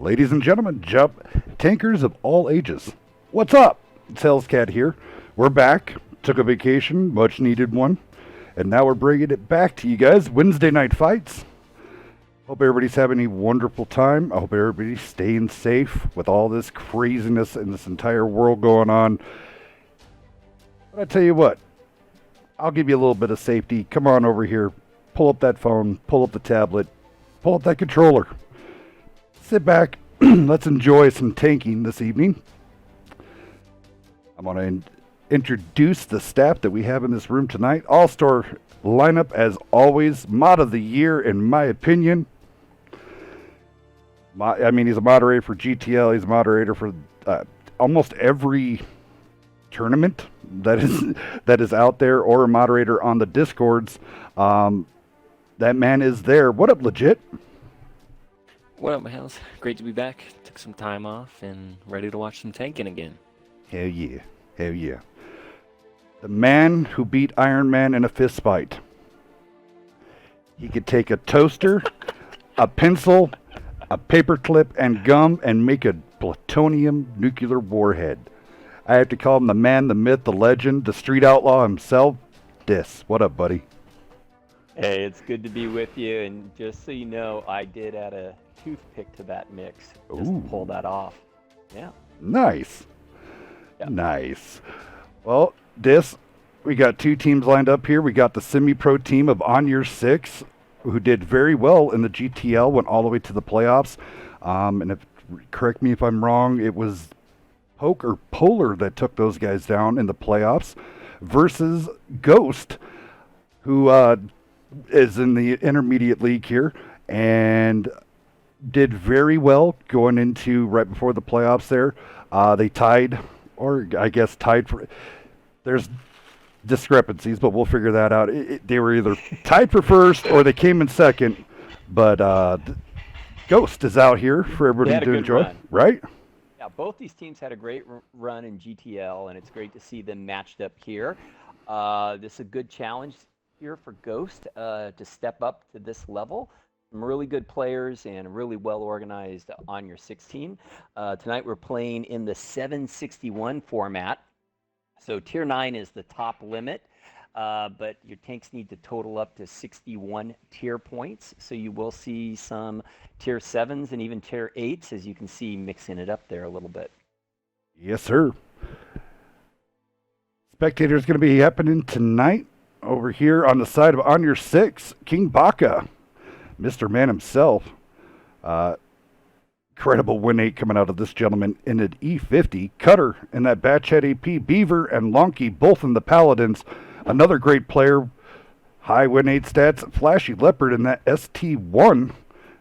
Ladies and gentlemen, jump tankers of all ages. What's up? It's Hellscat here. We're back. Took a vacation, much needed one. And now we're bringing it back to you guys. Wednesday night fights. Hope everybody's having a wonderful time. I hope everybody's staying safe with all this craziness in this entire world going on. But I tell you what, I'll give you a little bit of safety. Come on over here. Pull up that phone. Pull up the tablet. Pull up that controller. Sit back. Let's enjoy some tanking this evening. I'm going to introduce the staff that we have in this room tonight. All-star lineup as always. Mod of the year, in my opinion. He's a moderator for GTL. He's a moderator for almost every tournament that is out there, or a moderator on the Discords. That man is there. What up, legit? What up, my house? Great to be back. Took some time off and ready to watch some tanking again. Hell yeah. Hell yeah. The man who beat Iron Man in a fist fight. He could take a toaster, a pencil, a paperclip, and gum and make a plutonium nuclear warhead. I have to call him the man, the myth, the legend, the street outlaw himself. Dis. What up, buddy? Hey, it's good to be with you. And just so you know, I did add a toothpick to that mix just to pull that off. Yeah. Nice. Yep. Nice. Well, Dis, we got two teams lined up here. We got the semi-pro team of ONUR6, who did very well in the GTL, went all the way to the playoffs. And correct me if I'm wrong, it was Poke or Polar that took those guys down in the playoffs, versus Ghost, who is in the intermediate league here and did very well going into right before the playoffs there. They tied, or I guess tied for... There's discrepancies, but we'll figure that out. They were either tied for first or they came in second. But Ghost is out here for everybody to enjoy, right? Yeah, both these teams had a great run in GTL, and it's great to see them matched up here. This is a good challenge here for Ghost to step up to this level. Some really good players and a really well-organized ONUR6 team. Tonight we're playing in the 761 format. So Tier 9 is the top limit, but your tanks need to total up to 61 tier points. So you will see some Tier 7s and even Tier 8s, as you can see, mixing it up there a little bit. Yes, sir. Spectator's going to be happening tonight over here on the side of ONUR6. King Baka, Mr. Man himself. Incredible win 8 coming out of this gentleman in an E50. Cutter in that batch head AP. Beaver and Lonky both in the Paladins. Another great player. High win 8 stats. Flashy Leopard in that ST1.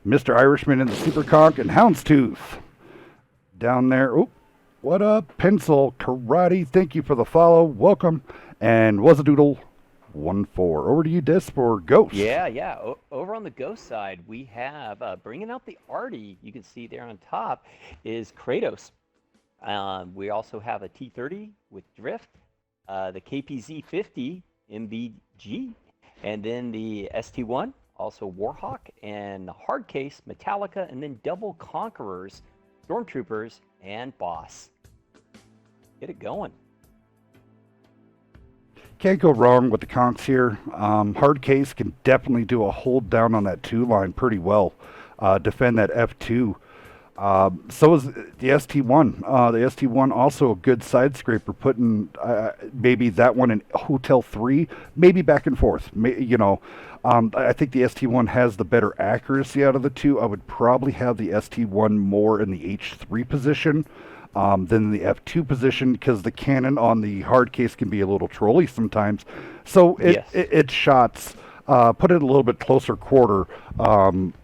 Mr. Irishman in the Super Conk. And Houndstooth down there. Oh, what up? Pencil Karate. Thank you for the follow. Welcome. And Wazadoodle 1-4. Over to you, Dis, for Ghost. Yeah. Over on the Ghost side, we have, bringing out the arty, you can see there on top, is Kratos. We also have a T30 with Drift, the KPZ-50 MVG, and then the ST1, also Warhawk, and the hard case, Metallica, and then double Conquerors, Stormtroopers, and Boss. Get it going. Can't go wrong with the conks here. Hard case can definitely do a hold down on that 2 line pretty well. Defend that F2. So is the ST1. The ST1 also a good side scraper, putting maybe that one in Hotel 3, maybe back and forth. I think the ST1 has the better accuracy out of the two. I would probably have the ST1 more in the H3 position than the F2 position, because the cannon on the hard case can be a little trolly sometimes. So it shots, put it a little bit closer quarter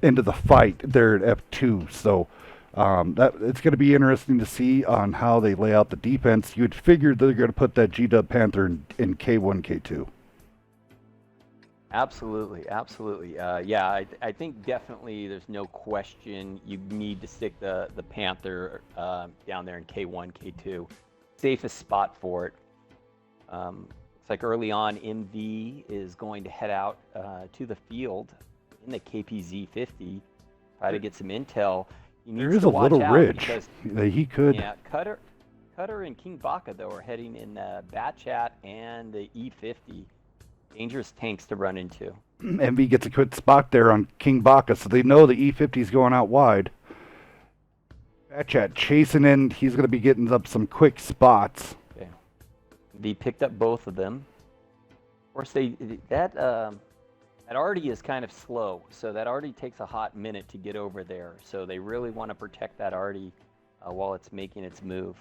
into the fight there at F2. So that it's going to be interesting to see on how they lay out the defense. You'd figure they're going to put that G-Dub Panther in K1, K2. Absolutely. Yeah, I think definitely there's no question you need to stick the Panther down there in K1, K2. Safest spot for it. Looks like early on, MV is going to head out to the field in the KPZ-50, try to get some intel. he There needs is to a watch little out ridge because that he could. yeah, Cutter and King Baka though are heading in Bat Chat and the E50. Dangerous tanks to run into. MV gets a good spot there on King Baka, so they know the E50 is going out wide. Batchat chasing in. He's going to be getting up some quick spots. Okay. V picked up both of them. Of course, that arty is kind of slow, so that arty takes a hot minute to get over there. So they really want to protect that arty while it's making its move.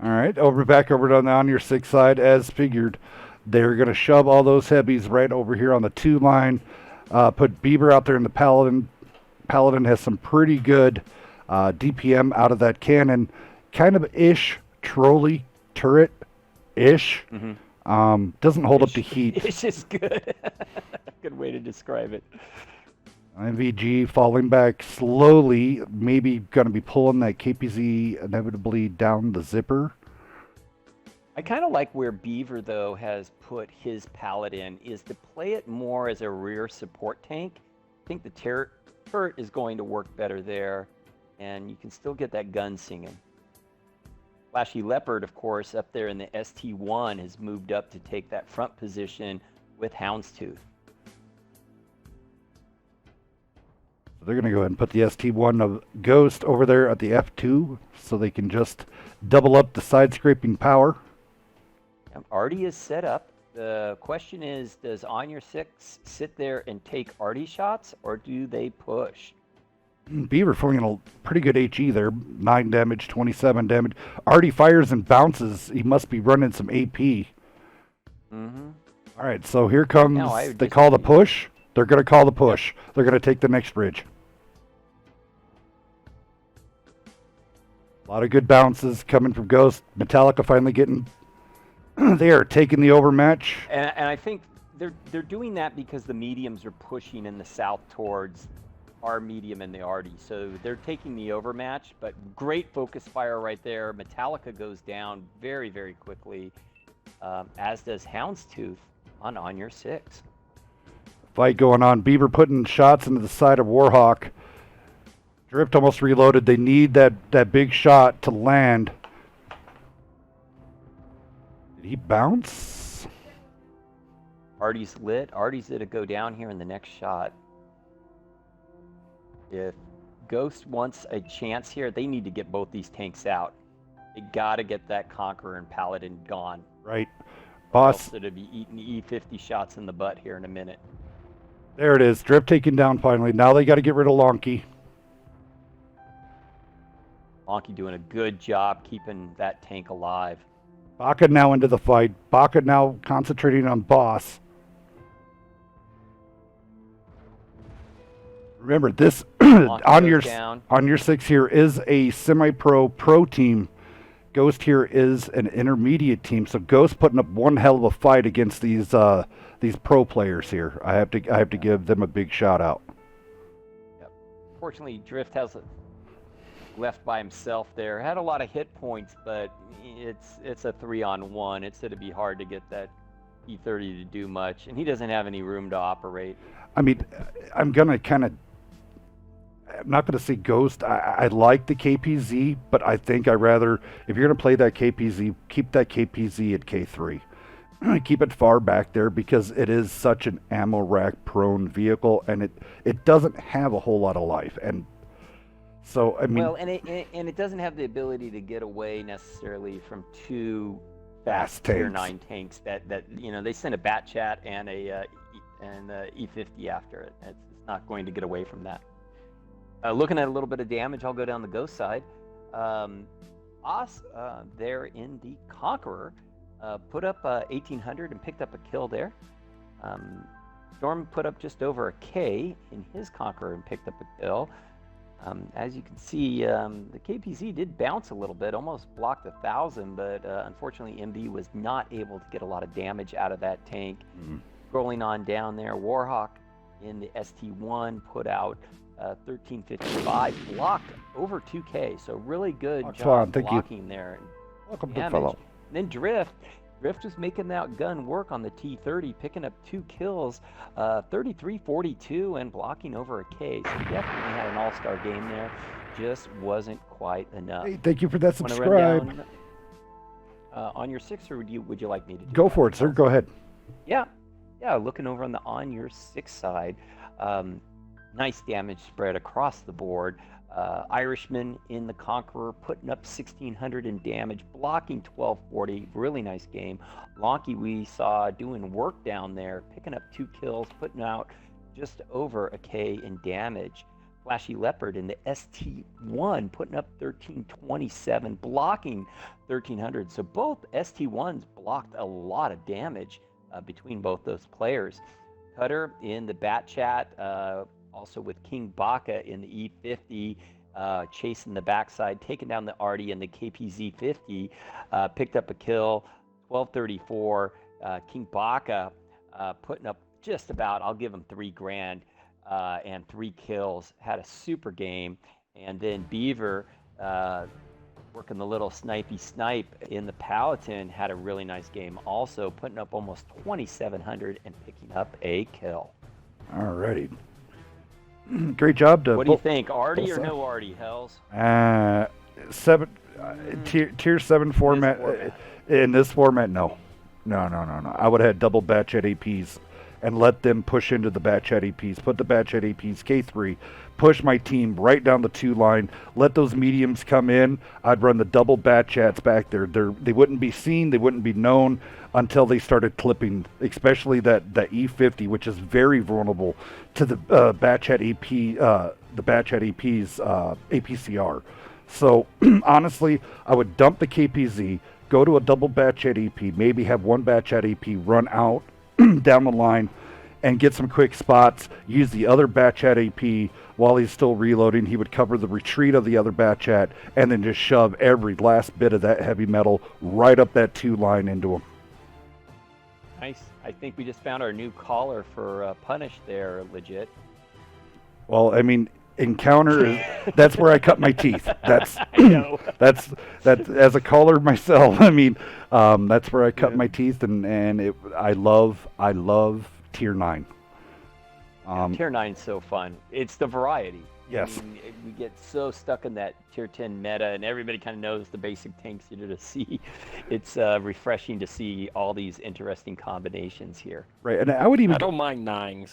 All right, back over on the ONUR6 side, as figured. They're going to shove all those heavies right over here on the 2 line. Put Bieber out there in the Paladin. Paladin has some pretty good DPM out of that cannon. Kind of ish trolley turret-ish. Doesn't hold up to heat. It's just good. Good way to describe it. MVG falling back slowly, maybe going to be pulling that KPZ inevitably down the zipper. I kind of like where Beaver, though, has put his Paladin, is to play it more as a rear support tank. I think the turret is going to work better there, and you can still get that gun singing. Flashy Leopard, of course, up there in the ST1 has moved up to take that front position with Houndstooth. So they're going to go ahead and put the ST1 of Ghost over there at the F2 so they can just double up the side scraping power. Arty is set up. The question is, does ONUR6 sit there and take Arty shots, or do they push? Beaver flinging a pretty good HE there. 9 damage, 27 damage. Arty fires and bounces. He must be running some AP. All right, so here comes, they call the push. They're going to call the push. Yep. They're going to take the next bridge. A lot of good bounces coming from Ghost. Metallica finally getting... They are taking the overmatch. And I think they're doing that because the mediums are pushing in the south towards our medium and the Arty. So they're taking the overmatch, but great focus fire right there. Metallica goes down very, very quickly, as does Houndstooth on ONUR6. Fight going on. Bieber putting shots into the side of Warhawk. Drift almost reloaded. They need that big shot to land. Did he bounce? Arty's lit. Arty's going to go down here in the next shot. If Ghost wants a chance here, they need to get both these tanks out. They got to get that Conqueror and Paladin gone. Right. Boss. Else it'll be eating E50 shots in the butt here in a minute. There it is. Drift taken down finally. Now they got to get rid of Lonky. Lonky doing a good job keeping that tank alive. Baka now into the fight. Baka now concentrating on Boss. Remember, this ONUR6 here is a semi-pro team. Ghost here is an intermediate team. So Ghost putting up one hell of a fight against these pro players here. I have to give them a big shout out. Yep. Fortunately, Drift has left by himself there. Had a lot of hit points, but it's a 3-on-1. It's going to be hard to get that E30 to do much, and he doesn't have any room to operate. I mean, I'm not going to say Ghost. I like the KPZ, but I think I'd rather, if you're going to play that KPZ, keep that KPZ at K3. Keep it far back there because it is such an ammo rack prone vehicle, and it doesn't have a whole lot of life. And so, I mean... Well, and it doesn't have the ability to get away necessarily from two fast Tier 9 tanks that they send a Bat Chat and a E50 after it. It's not going to get away from that. Looking at a little bit of damage, I'll go down the Ghost side. Oz there in the Conqueror put up 1,800 and picked up a kill there. Storm put up just over a K in his Conqueror and picked up a kill. As you can see, the KPZ did bounce a little bit, almost blocked 1,000, but unfortunately MB was not able to get a lot of damage out of that tank. Scrolling on down there, Warhawk in the ST1 put out 1355, blocked over 2K, so really good job blocking there. Welcome, big fellow. And then Drift was making that gun work on the T30, picking up 2 kills, 33-42, and blocking over a K. So he definitely had an all-star game there. just wasn't quite enough. Hey, thank you for that Want to subscribe. run down on your 6, or would you like me to do Go that? for it, sir. Go ahead. Yeah, looking over on the on your 6 side, nice damage spread across the board. Irishman in the Conqueror putting up 1,600 in damage, blocking 1,240. Really nice game. Lonky we saw doing work down there, picking up 2 kills, putting out just over a K in damage. Flashy Leopard in the ST1 putting up 1,327, blocking 1,300. So both ST1s blocked a lot of damage between both those players. Cutter in the Bat Chat, also with King Baka in the E50, chasing the backside, taking down the Artie in the KPZ50, picked up a kill, 1234. King Baka putting up just about, I'll give him $3,000 and 3 kills, had a super game. And then Beaver, working the little snipey snipe in the Paladin, had a really nice game also, putting up almost 2,700 and picking up a kill. Alrighty. Great job to What do you think, Artie or no Artie, Hells? tier 7 format. In this format, no. I would have had double batch at APs and let them push into the batch at APs, put the batch at APs K3, push my team right down the 2 line, let those mediums come in. I'd run the double batch chats back there. They wouldn't be seen, they wouldn't be known until they started clipping, especially that E50, which is very vulnerable to the batch at AP, the batch at AP's APCR. So honestly, I would dump the KPZ, go to a double batch at AP, maybe have 1 batch at AP run out down the line and get some quick spots, use the other batch at AP while he's still reloading. He would cover the retreat of the other batch at, and then just shove every last bit of that heavy metal right up that 2 line into him. Nice. I think we just found our new caller for Punish there, legit. Well, I mean, encounter, that's where I cut my teeth. That's I know. that's as a caller myself. I mean, that's where I cut my teeth, and I love tier 9. Tier 9 is so fun. It's the variety. Yes. I mean, we get so stuck in that tier 10 meta, and everybody kind of knows the basic tanks you're to see. It's refreshing to see all these interesting combinations here. Right, and I would even. I don't mind 9s.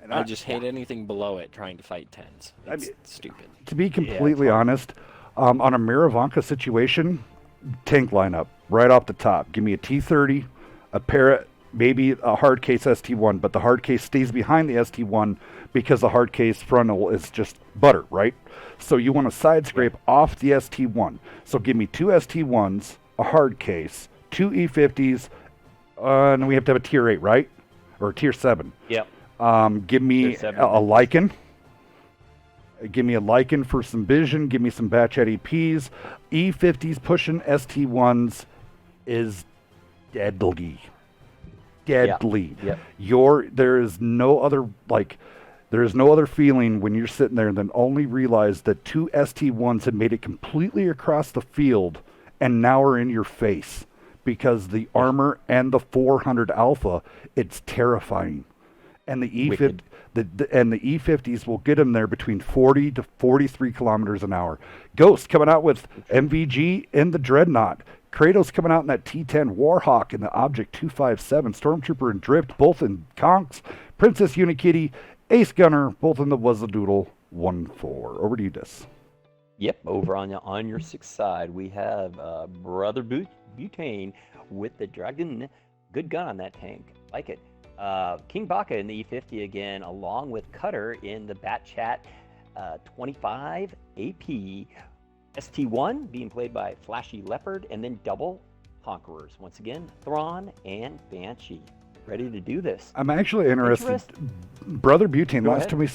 And I just hate anything below it trying to fight 10s. It's mean, stupid. To be completely honest, on a Miravanka situation, tank lineup right off the top. Give me a T30, a Parrot, maybe a hard case ST1, but the hard case stays behind the ST1 because the hard case frontal is just butter, right? So you want to side scrape off the ST1. So give me 2 ST1s, a hard case, 2 E50s, and we have to have a tier 8, right? Or tier 7. Yep. Give me a Lycan. Give me a Lycan for some vision. Give me some batch at EPs. E50s pushing ST1s is deadly. Deadly. Yep. There is no other feeling when you're sitting there than only realize that 2 ST1s have made it completely across the field and now are in your face because the armor and the 400 alpha, it's terrifying. And the E50 and the E50s will get them there between 40 to 43 kilometers an hour. Ghost coming out with MVG in the Dreadnought. Kratos coming out in that T10 Warhawk in the Object 257. Stormtrooper and Drift both in Conks. Princess Unikitty, Ace Gunner both in the Wuzzadoodle 1-4. Over to you, Dis. Yep, over on your 6 side, we have Brother Butane with the Dragon. Good gun on that tank. Like it. King Baka in the E50 again, along with Cutter in the Bat Chat 25 AP. ST1 being played by Flashy Leopard, and then double Conquerors. Once again, Thrawn and Banshee. Ready to do this. I'm actually interested. Brother Butane, last time we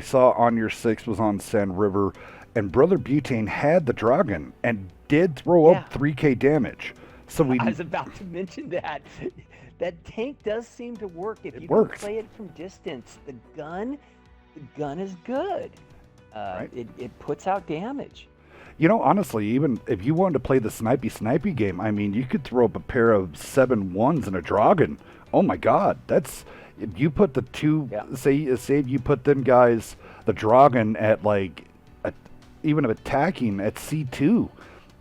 saw on your 6 was on Sand River, and Brother Butane had the Dragon and did throw up 3K damage. So I was about to mention that. That tank does seem to work if you can play it from distance. The gun is good. Right. It puts out damage. You know, honestly, even if you wanted to play the snipey game, I mean, you could throw up a pair of 7-1s and a Dragon. Oh my God, if you put the 2, say if you put them guys, the Dragon at like even attacking at C2.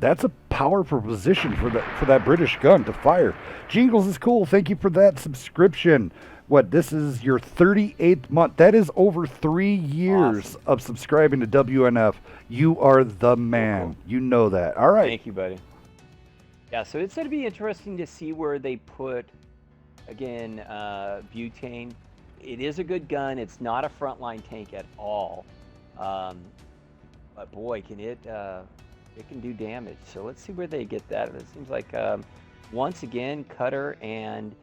That's a powerful position for that British gun to fire. Jingles is cool. Thank you for that subscription. What, this is your 38th month. That is over 3 years Awesome. of subscribing to WNF. You are the man. Cool. You know that. All right. Thank you, buddy. Yeah, so it's going to be interesting to see where they put, again, butane. It is a good gun. It's not a frontline tank at all. But boy, can it can do damage. So let's see where they get that. It seems like once again, Cutter and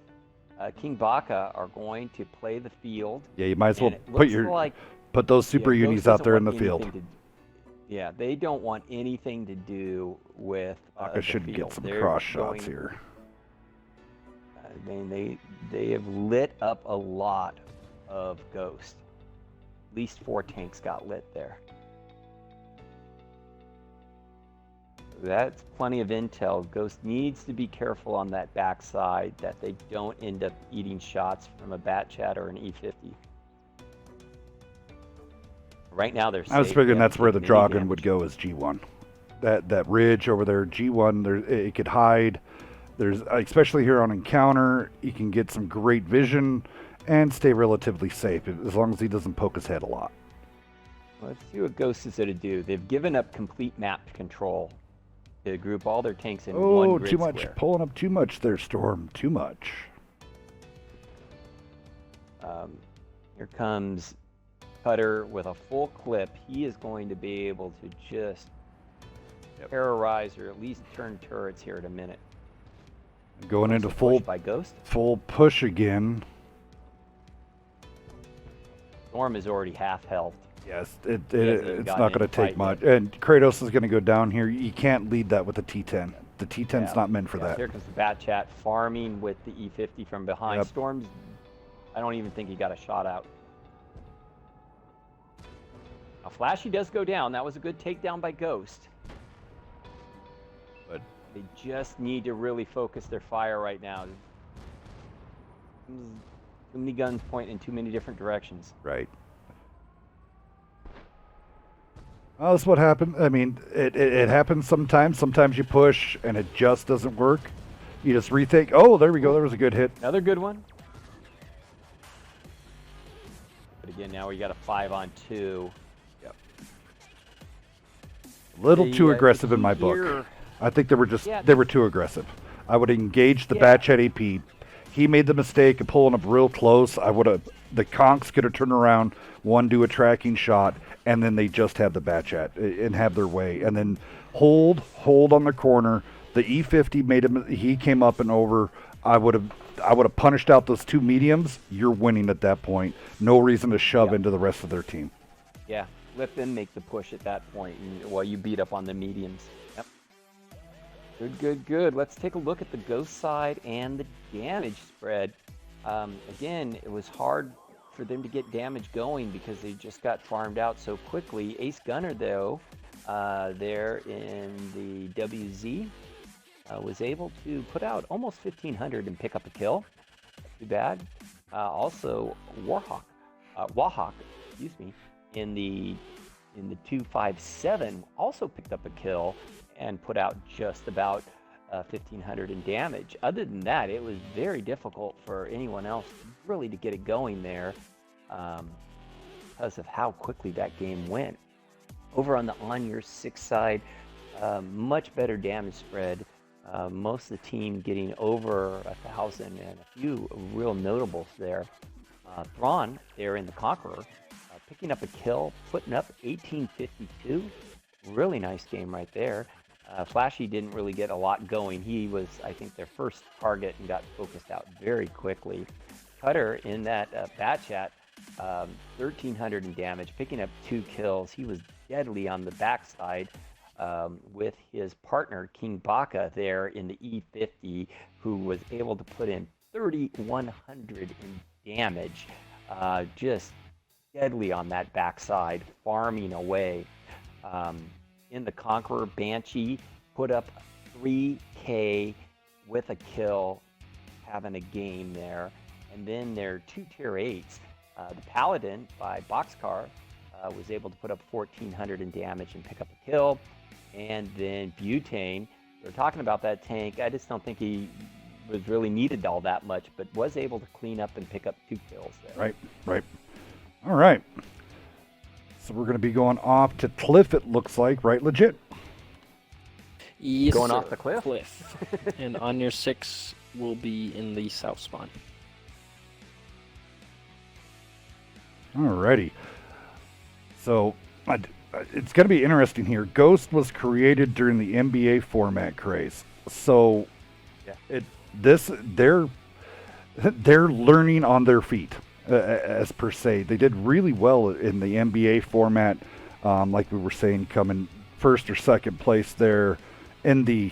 King Baka are going to play the field. Yeah, you might as well And put those super Ghost unis out doesn't there in the want field. anything yeah, they don't want anything to do with Baka the should field. get some They're cross shots going- here. I mean, they have lit up a lot of Ghost. At least 4 tanks got lit there. That's plenty of intel. Ghost needs to be careful on that backside that they don't end up eating shots from a Bat Chat or an E50. Right now they're safe. I was figuring They that's haven't where the taken any Dragon would damage. go as G1. That ridge over there, G1, it could hide. There's, especially here on Encounter, you can get some great vision and stay relatively safe as long as he doesn't poke his head a lot. Let's see what Ghost is going to do. They've given up complete map control to group all their tanks in one Oh, grid too much. square. Pulling up too much there, Storm. Too much. Here comes Cutter with a full clip. He is going to be able to just terrorize or at least turn turrets here in a minute. Going into Push full by Ghost. push again. Storm is already half health. Yes, hasn't it's gotten not going to any take fight much. yet. And Kratos is going to go down here. You can't lead that with a T10. The T10's Yeah. not meant for that. Here comes the Bat Chat farming with the E50 from behind. Yep. Storm's, I don't even think he got a shot out. Now Flashy does go down. That was a good takedown by Ghost. But They just need to really focus their fire right now. Too many guns pointing in too many different directions. right. Well, that's what happened. I mean, it happens sometimes. Sometimes you push and it just doesn't work. You just rethink. Oh, there we go. There was a good hit. Another good one. But again, now we got a 5-on-2. A little The, too the aggressive in key my book. here- I think they were just Yeah, they were too aggressive. I would engage the Yeah. Bat Chat AP. He made the mistake of pulling up real close. I would have the conks could have turned around, one do a tracking shot, and then they just have the Bat Chat and have their way. And then hold on the corner. The E50 made him. He came up and over. I would have punished out those 2 mediums. You're winning at that point. No reason to shove Yeah. into the rest of their team. Yeah, let them make the push at that point while you beat up on the mediums. Yep. Good. Let's take a look at the Ghost side and the damage spread. Again, it was hard for them to get damage going because they just got farmed out so quickly. Ace Gunner, though, there in the WZ, was able to put out almost 1,500 and pick up a kill. Not too bad. Also, Wahawk, excuse me, in the 257 also picked up a kill and put out just about 1,500 in damage. Other than that, it was very difficult for anyone else really to get it going there because of how quickly that game went. Over on the ONUR6 side, much better damage spread. Most of the team getting over 1,000 and a few real notables there. Thrawn there in the Conqueror, picking up a kill, putting up 1852. Really nice game right there. Flashy didn't really get a lot going. He was, I think, their first target and got focused out very quickly. Cutter in that Bat Chat, 1,300 in damage, picking up 2 kills. He was deadly on the backside with his partner, King Baka, there in the E50, who was able to put in 3,100 in damage. Just deadly on that backside, farming away. In the Conqueror, Banshee put up 3K with a kill, having a game there. And then their 2 tier 8s, the Paladin by Boxcar, was able to put up 1,400 in damage and pick up a kill. And then Butane, we're talking about that tank. I just don't think he was really needed all that much, but was able to clean up and pick up 2 kills there. Right. All right. So we're going to be going off to Cliff, it looks like, right? Legit. Yes, Going sir. off the cliff? And ONUR6 will be in the south spawn. Alrighty. So it's going to be interesting here. Ghost was created during the NBA format craze. So they're learning on their feet, as per se. They did really well in the NBA format, like we were saying, coming first or second place there in the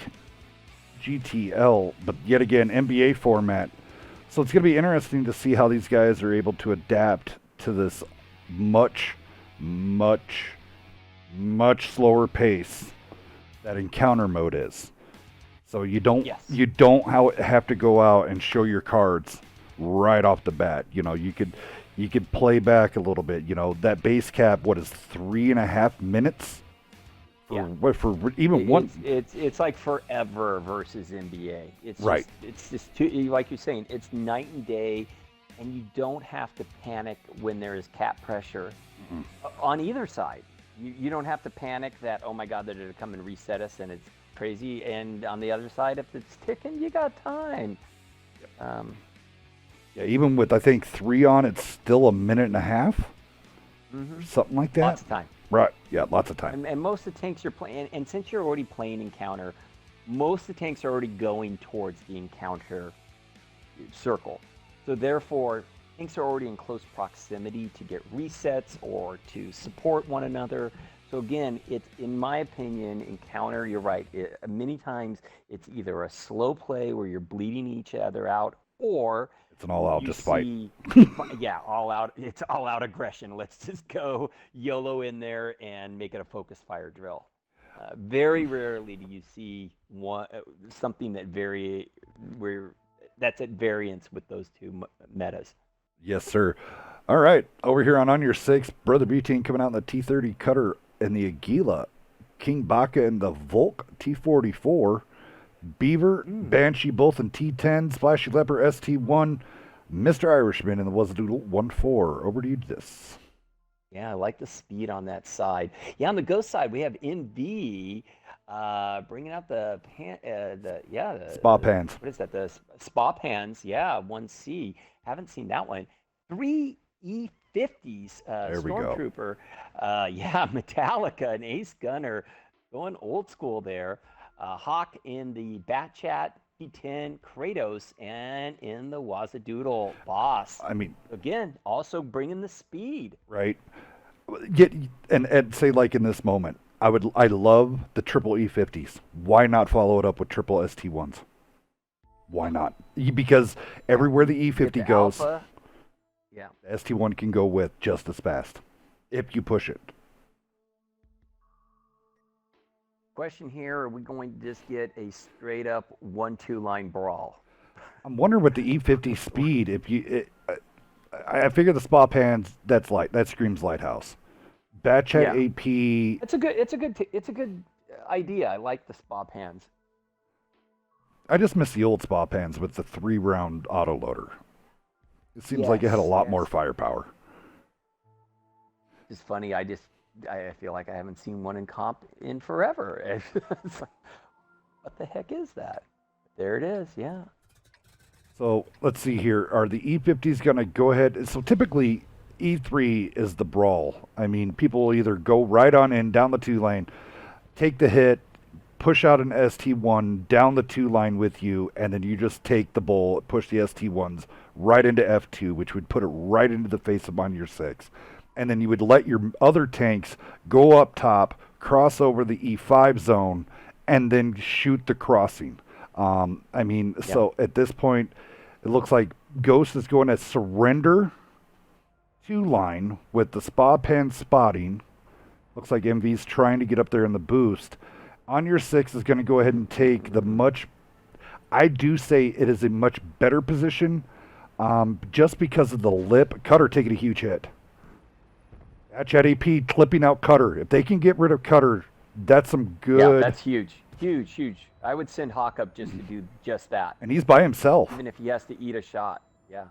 GTL, but yet again MBA format. So it's going to be interesting to see how these guys are able to adapt to this much slower pace that encounter mode is. So you don't have to go out and show your cards right off the bat. You know, you could play back a little bit. You know, that base cap, what is 3.5 minutes? For even one, it's like forever versus NBA. It's right. It's just too, like you're saying, it's night and day, and you don't have to panic when there is cap pressure on either side. You don't have to panic that, oh my God, they're going to come and reset us and it's crazy. And on the other side, if it's ticking, you got time. Yeah, even with I think 3 on, it's still 1.5 minutes, something like that. Lots of time. Right. Yeah, lots of time. And most of the tanks you're playing, and since you're already playing encounter, most of the tanks are already going towards the encounter circle. So therefore, tanks are already in close proximity to get resets or to support one another. So again, it's, in my opinion, encounter, you're right. Many times it's either a slow play where you're bleeding each other out, or it's an all-out despite. Yeah, all out. It's all-out aggression. Let's just go YOLO in there and make it a focus fire drill. Very rarely do you see something that's at variance with those two metas. Yes, sir. All right, over here on ONUR6, Brother Butane coming out in the T30 Cutter and the Aguila, King Baka and the Volk T44. Beaver, Banshee, both in T10, Splashy Leopard, ST1, Mr. Irishman, and the Wazzadoodle 1-4. Over to you, this. Yeah, I like the speed on that side. Yeah, on the Ghost side, we have NV bringing out the Spa Pans. What is that? The Spa Pans. Yeah, 1C. Haven't seen that one. 3 E50s. Stormtrooper. Metallica, an Ace Gunner, going old school there. Hawk in the Bat Chat, T10, Kratos, and in the Wazzadoodle Boss. I mean, again, also bringing the speed. Right. And say, like, in this moment, I love the triple E50s. Why not follow it up with triple ST1s? Why not? Because everywhere the E50 goes, Alpha. the ST1 can go with just as fast if you push it. Question here, are we going to just get a straight up 1-2 line brawl? I'm wondering with the E50 speed, I figure the Spa Pans, that screams Lighthouse. Batchat AP. It's a good idea. I like the Spa Pans. I just miss the old Spa Pans with the 3-round autoloader. It seems like it had a lot more firepower. It's funny, I feel like I haven't seen one in comp in forever. It's like, what the heck is that? There it is, yeah. So let's see here. Are the E50s going to go ahead? So typically E3 is the brawl. I mean, people will either go right on in down the 2 lane, take the hit, push out an ST1 down the 2 line with you, and then you just take the bull, push the ST1s right into F2, which would put it right into the face of ONUR6. And then you would let your other tanks go up top, cross over the E5 zone, and then shoot the crossing. So at this point, it looks like Ghost is going to surrender 2 line with the Spa Pan spotting. Looks like MV's trying to get up there in the boost. ONUR6 is going to go ahead and take I do say it is a much better position, just because of the lip. Cutter taking a huge hit. Chat AP clipping out Cutter. If they can get rid of Cutter, that's some good. Yeah, that's huge. Huge, huge. I would send Hawk up just to do just that. And he's by himself. Even if he has to eat a shot. Yeah.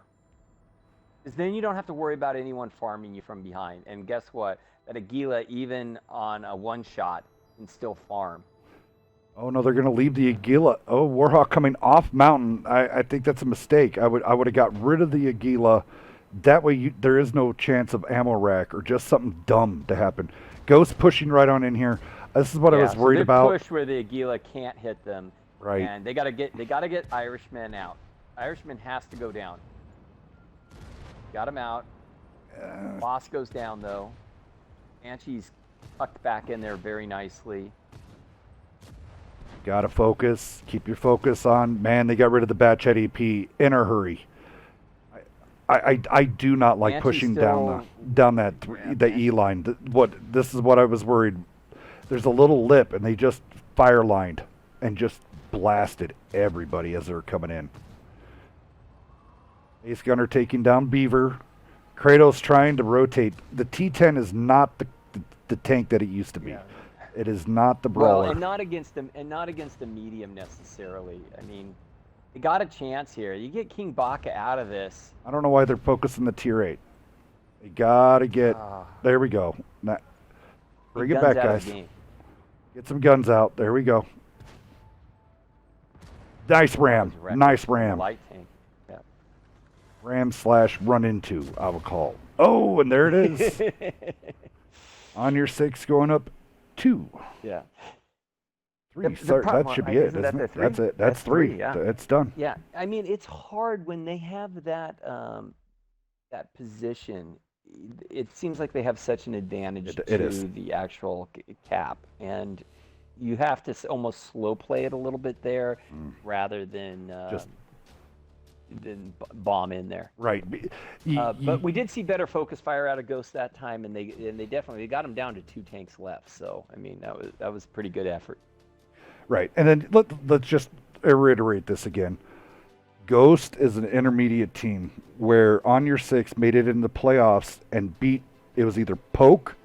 Because then you don't have to worry about anyone farming you from behind. And guess what? That Aguila, even on a one shot, can still farm. Oh no, they're going to leave the Aguila. Oh, Warhawk coming off mountain. I think that's a mistake. I would have got rid of the Aguila. That way there is no chance of ammo rack or just something dumb to happen. Ghost pushing right on in here. This is what I was worried about. Push where the Aguila can't hit them. Right. And they gotta get Irishman out. Irishman has to go down. Got him out. Boss goes down though. Banshee's tucked back in there very nicely. Gotta focus. Keep your focus on. Man, they got rid of the Batchat EP in a hurry. I do not like Banshee's pushing still, down that E line. This is what I was worried. There's a little lip, and they just fire lined and just blasted everybody as they were coming in. Ace Gunner taking down Beaver. Kratos trying to rotate. The T10 is not the tank that it used to be. Yeah. It is not the brawler. Well, and not against the medium necessarily. I mean, they got a chance here. You get King Baka out of this. I don't know why they're focusing the tier 8. They gotta get. There we go. Bring it back, guys. Get some guns out. There we go. Nice ram. Nice ram. Light tank. Yeah. Ram / run into, I will call. Oh, and there it is. ONUR6 going up 2. Yeah. 3. Sorry, that should be it, isn't it? That's it. That's 3. Yeah. It's done. Yeah. I mean, it's hard when they have that that position. It seems like they have such an advantage to the actual cap, and you have to almost slow play it a little bit there, rather than bomb in there. Right. But we did see better focus fire out of Ghost that time, and they definitely got him down to 2 tanks left. So I mean, that was pretty good effort. Right, and then let's just reiterate this again. Ghost is an intermediate team where ONUR6 made it in the playoffs and beat. It was either Poke.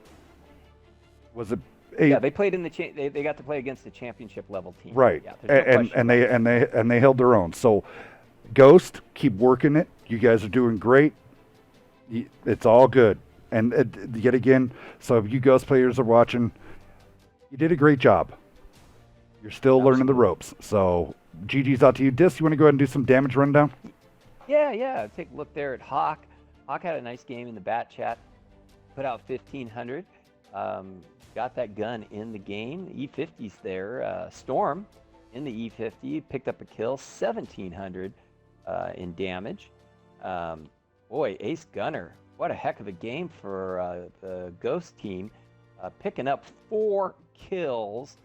Was it? Yeah, they played in the they got to play against the championship level team. Right, Yeah, and they held their own. So, Ghost, keep working it. You guys are doing great. It's all good. And yet again, so if you Ghost players are watching, you did a great job. You're still learning the ropes. So, GG's out to you. Dis, you want to go ahead and do some damage rundown? Yeah. Take a look there at Hawk. Hawk had a nice game in the bat chat. Put out 1,500. Got that gun in the game. E50's there. Storm in the E50 picked up a kill. 1,700 in damage. Boy, Ace Gunner. What a heck of a game for the Ghost team. Picking up 4 kills.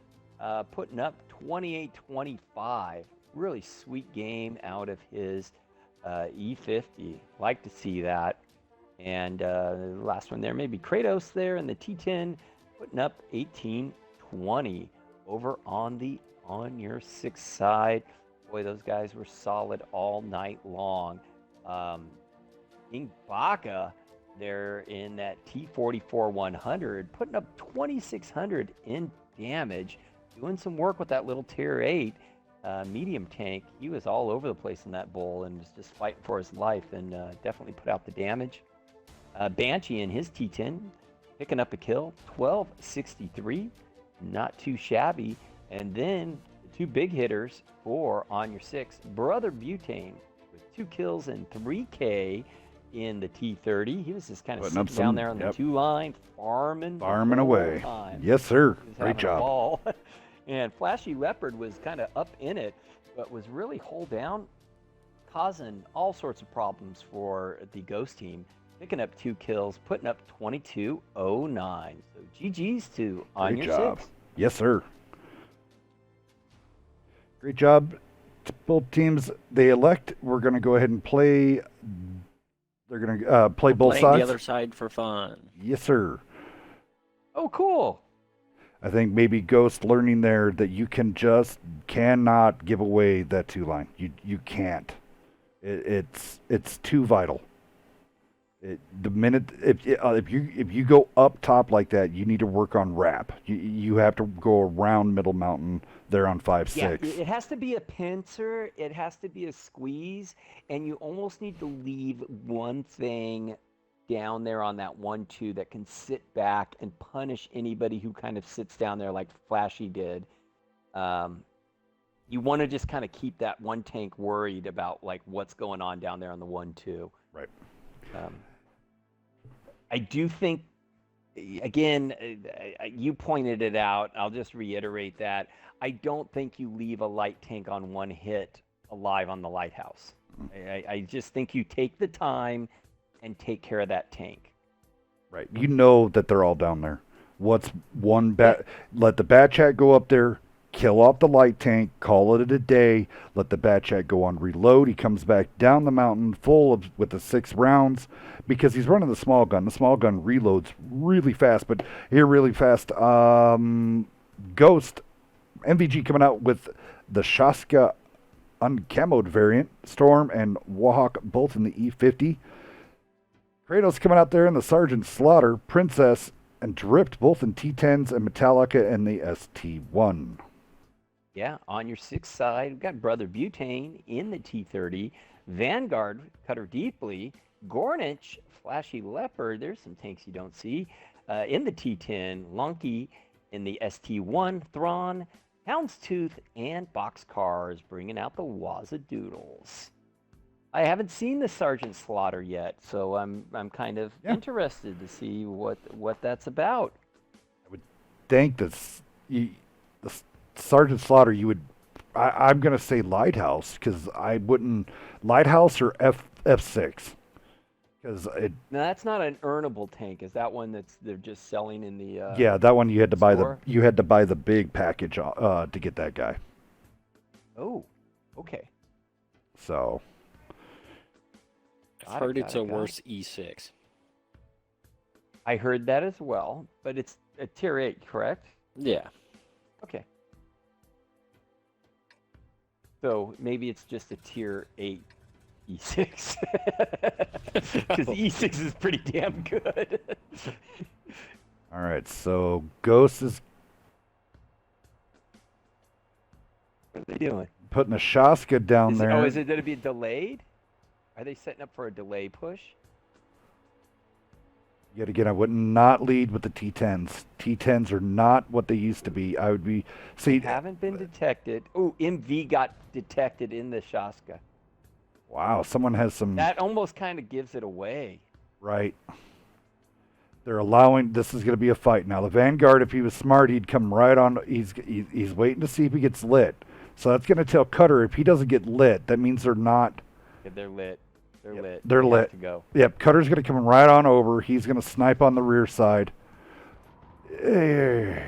Putting up 28-25. Really sweet game out of his E50. Like to see that. And the last one there, maybe Kratos there in the T10, putting up 18-20 over on the ONUR6 side. Boy, those guys were solid all night long. King Baka there in that T44-100, putting up 2,600 in damage. Doing some work with that little tier 8 medium tank. He was all over the place in that bowl and was just fighting for his life, and definitely put out the damage. Banshee in his T10 picking up a kill, 1263, not too shabby. And then the 2 big hitters for ONUR6, Brother Butane with 2 kills and 3K in the T30. He was just kind of sitting down there on the 2 line, farming away. Time. Yes, sir. Great job. And Flashy Leopard was kind of up in it, but was really hull down, causing all sorts of problems for the Ghost team. Picking up 2 kills, putting up 22-09. So GG's to ONUR6. Great job. Yes, sir. Great job. Both teams, they elect. We're going to go ahead and play. They're going to play both sides. The other side for fun. Yes, sir. Oh, cool. I think maybe Ghost learning there that you cannot give away that 2 line. You can't. It's too vital. The minute if you go up top like that, you need to work on wrap. You have to go around middle mountain there on Yeah, 5-6. it has to be a pincer, it has to be a squeeze, and you almost need to leave one thing down there on that 1-2 that can sit back and punish anybody who kind of sits down there like Flashy did. Um, you want to just kind of keep that one tank worried about like what's going on down there on the 1-2. Right. Um, I do think, again, you pointed it out. I'll just reiterate that. I don't think you leave a light tank on one hit alive on the lighthouse. I just think you take the time and take care of that tank. Right. You know that they're all down there. What's one bat? Let the bat chat go up there, kill off the light tank, call it a day. Let the bat chat go on reload. He comes back down the mountain with the 6 rounds because he's running the small gun. The small gun reloads really fast, but here really fast. Ghost MVG coming out with the Shaska uncamoed variant, Storm and Wahawk both in the E50. Kratos coming out there in the Sergeant Slaughter, Princess, and Dripped both in T10s, and Metallica in the ST1. Yeah, on your 6th side, we've got Brother Butane in the T30, Vanguard, Cutter Deeply, Gornich, Flashy Leopard, there's some tanks you don't see, in the T10, Lunky in the ST1, Thrawn, Houndstooth, and Boxcars bringing out the Wazadoodles. I haven't seen the Sergeant Slaughter yet, so I'm kind of interested to see what that's about. I would think that the Sergeant Slaughter, I'm going to say Lighthouse, because I wouldn't, Lighthouse or F6. Because No, that's not an earnable tank. Is that one they're just selling in the yeah, that one you had to store? buy the big package to get that guy. Oh, okay. So I've heard it's a worse E6. I heard that as well, but it's a tier 8, correct? Yeah. Okay. So maybe it's just a tier 8 E6. Because E6 is pretty damn good. all right, so Ghost is What are they doing? putting a Shaska down there. Oh, is it going to be delayed? Are they setting up for a delay push? Yet again, I would not lead with the T10s. T10s are not what they used to be. I would be Haven't been detected. Oh, MV got detected in the Shaska. Wow, someone has some That almost kind of gives it away. right. They're allowing this is going to be a fight now. The Vanguard, if he was smart, he'd come right on. He's waiting to see if he gets lit. So that's going to tell Cutter if he doesn't get lit, that means they're not. Yeah, they're lit. They're lit. They're They have lit. to go. Yep, Cutter's going to come right on over. He's going to snipe on the rear side. Ooh.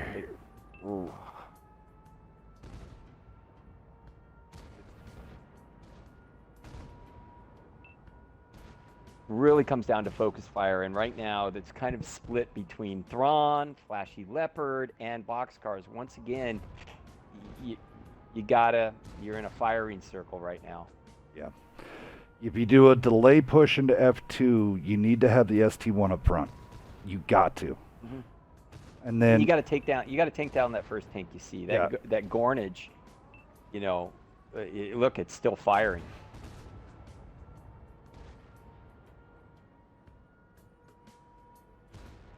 Really comes down to focus fire, and right now that's kind of split between Thrawn, Flashy Leopard, and Boxcars. Once again, you're in a firing circle right now. Yeah. If you do a delay push into F2, you need to have the ST1 up front. You got to. Mhm. And then You got to take down that first tank you see. That Gornage, look, it's still firing.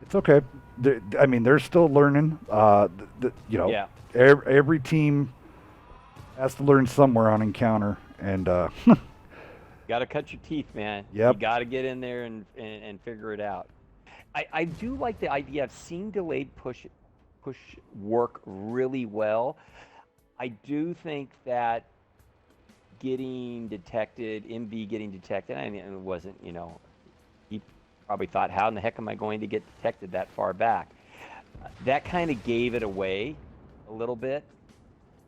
it's okay. They're still learning. Yeah. Every team has to learn somewhere on encounter, and Got to cut your teeth, man. Yep. You got to get in there and figure it out. I do like the idea. I've seen delayed push work really well. I do think that getting detected, MV getting detected, I mean, it wasn't, he probably thought, how in the heck am I going to get detected that far back? That kind of gave it away a little bit.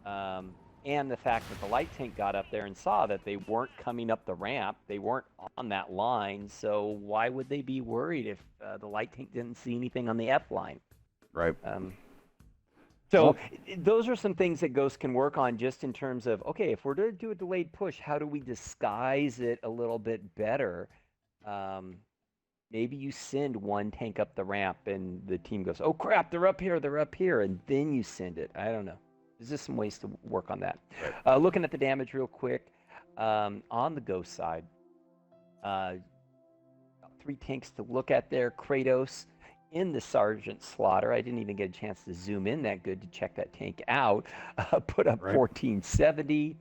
And the fact that the light tank got up there and saw that they weren't coming up the ramp, they weren't on that line, so why would they be worried if the light tank didn't see anything on the F line? right. So those are some things that Ghost can work on just in terms of, okay, if we're going to do a delayed push, how do we disguise it a little bit better? maybe you send one tank up the ramp and the team goes, oh crap, they're up here, and then you send it. I don't know. There's just some ways to work on that. Looking at the damage real quick, on the Ghost side, 3 tanks to look at there. Kratos in the Sergeant Slaughter. I didn't even get a chance to zoom in that good to check that tank out. Put up 1470.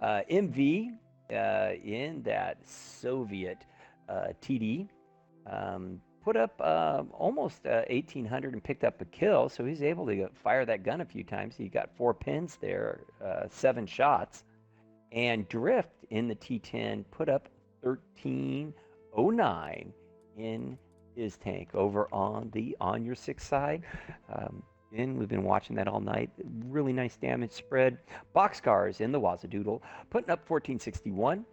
MV in that Soviet TD. Put up almost 1800 and picked up a kill, so he's able to fire that gun a few times. He got 4 pins there, 7 shots. And Drift in the T10 put up 1309 in his tank over on the ONUR6 side. And we've been watching that all night. Really nice damage spread. Boxcars in the Wazadoodle putting up 1461.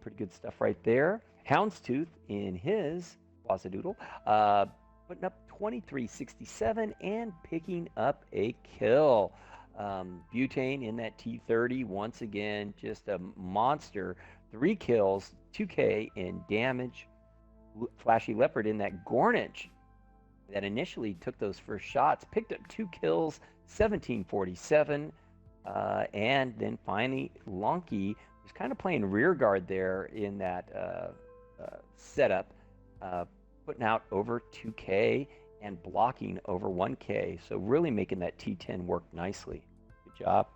Pretty good stuff right there. Houndstooth in his Wazadoodle putting up 2367 and picking up a kill. Butane in that T30 once again, just a monster. 3 kills, 2K in damage. Flashy Leopard in that Gornage that initially took those first shots, picked up 2 kills, 1747. And then finally, Lonky was kind of playing rear guard there in that setup, putting out over 2K and blocking over 1K. So really making that T10 work nicely. Good job.